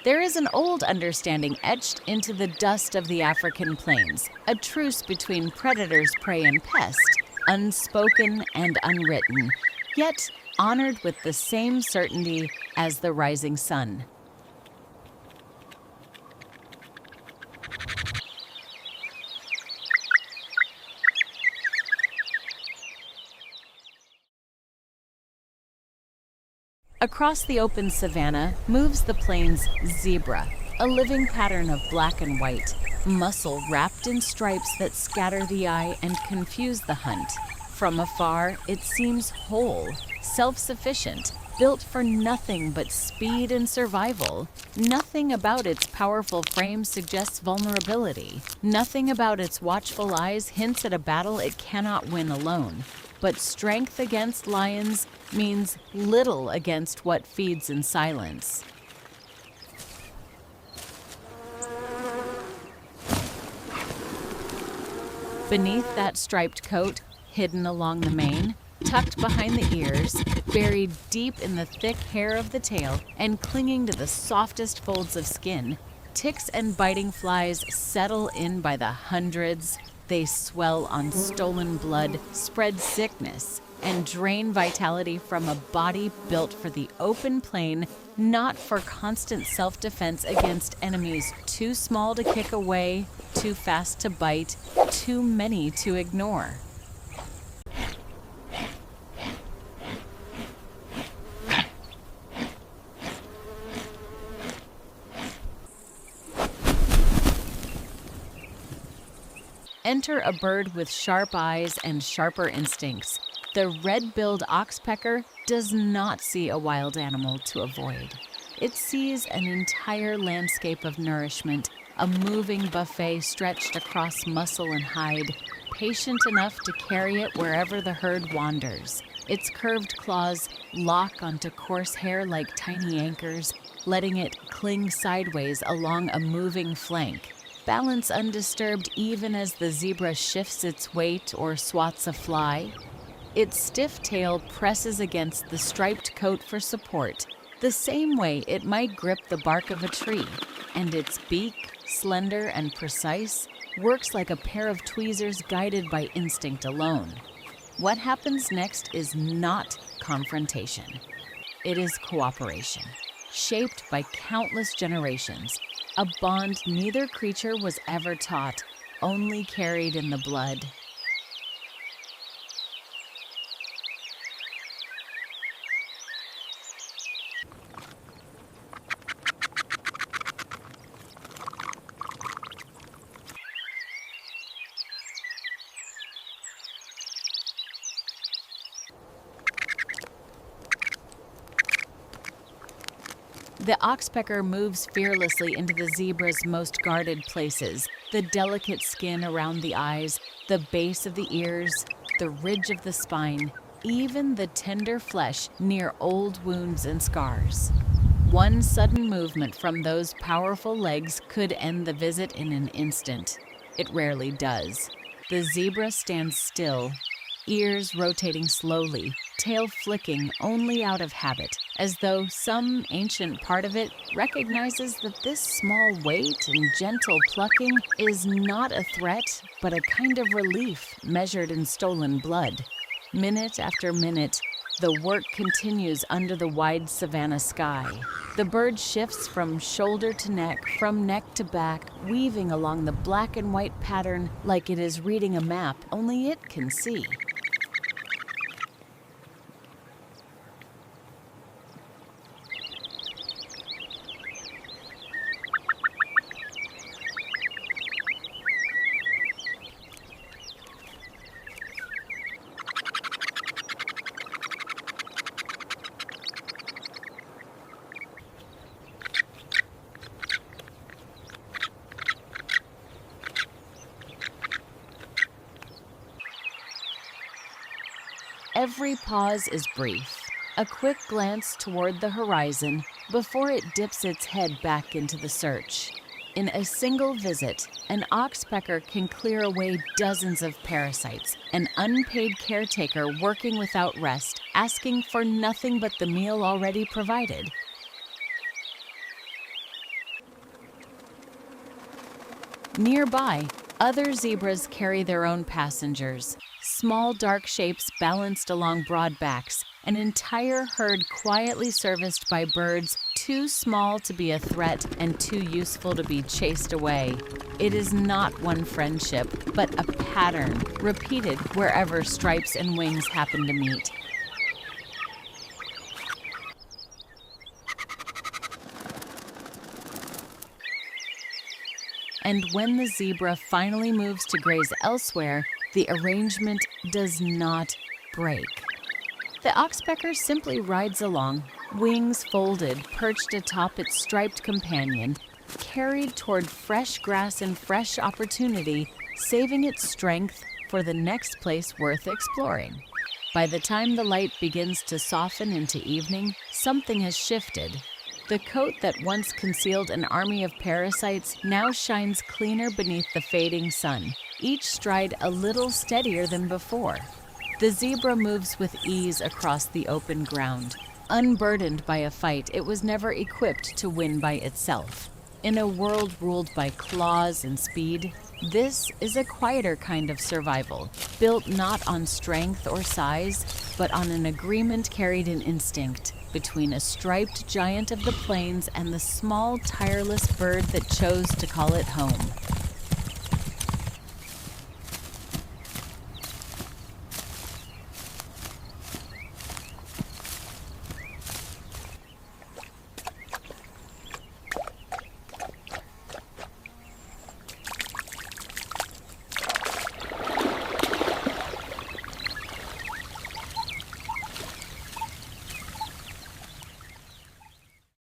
There is an old understanding etched into the dust of the African plains, a truce between predators, prey, and pest, unspoken and unwritten, yet honored with the same certainty as the rising sun. Across the open savanna moves the plains zebra, a living pattern of black and white, muscle wrapped in stripes that scatter the eye and confuse the hunt. From afar, it seems whole, self-sufficient, built for nothing but speed and survival. Nothing about its powerful frame suggests vulnerability. Nothing about its watchful eyes hints at a battle it cannot win alone. But strength against lions means little against what feeds in silence. Beneath that striped coat, hidden along the mane, tucked behind the ears, buried deep in the thick hair of the tail, and clinging to the softest folds of skin, ticks and biting flies settle in by the hundreds. They swell on stolen blood, spread sickness, and drain vitality from a body built for the open plain, not for constant self-defense against enemies too small to kick away, too fast to bite, too many to ignore. Enter a bird with sharp eyes and sharper instincts. The red-billed oxpecker does not see a wild animal to avoid. It sees an entire landscape of nourishment, a moving buffet stretched across muscle and hide, patient enough to carry it wherever the herd wanders. Its curved claws lock onto coarse hair like tiny anchors, letting it cling sideways along a moving flank. Balance undisturbed even as the zebra shifts its weight or swats a fly. Its stiff tail presses against the striped coat for support, the same way it might grip the bark of a tree, and its beak, slender and precise, works like a pair of tweezers guided by instinct alone. What happens next is not confrontation. It is cooperation, shaped by countless generations, a bond neither creature was ever taught, only carried in the blood. The oxpecker moves fearlessly into the zebra's most guarded places, the delicate skin around the eyes, the base of the ears, the ridge of the spine, even the tender flesh near old wounds and scars. One sudden movement from those powerful legs could end the visit in an instant. It rarely does. The zebra stands still, ears rotating slowly, tail flicking only out of habit, as though some ancient part of it recognizes that this small weight and gentle plucking is not a threat, but a kind of relief measured in stolen blood. Minute after minute, the work continues under the wide savanna sky. The bird shifts from shoulder to neck, from neck to back, weaving along the black and white pattern like it is reading a map only it can see. Every pause is brief, a quick glance toward the horizon before it dips its head back into the search. In a single visit, an oxpecker can clear away dozens of parasites, an unpaid caretaker working without rest, asking for nothing but the meal already provided. Nearby, other zebras carry their own passengers. Small dark shapes balanced along broad backs, an entire herd quietly serviced by birds too small to be a threat and too useful to be chased away. It is not one friendship, but a pattern, repeated wherever stripes and wings happen to meet. And when the zebra finally moves to graze elsewhere, the arrangement does not break. The oxpecker simply rides along, wings folded, perched atop its striped companion, carried toward fresh grass and fresh opportunity, saving its strength for the next place worth exploring. By the time the light begins to soften into evening, something has shifted. The coat that once concealed an army of parasites now shines cleaner beneath the fading sun, each stride a little steadier than before. The zebra moves with ease across the open ground. Unburdened by a fight, it was never equipped to win by itself. In a world ruled by claws and speed, this is a quieter kind of survival, built not on strength or size, but on an agreement carried in instinct between a striped giant of the plains and the small, tireless bird that chose to call it home.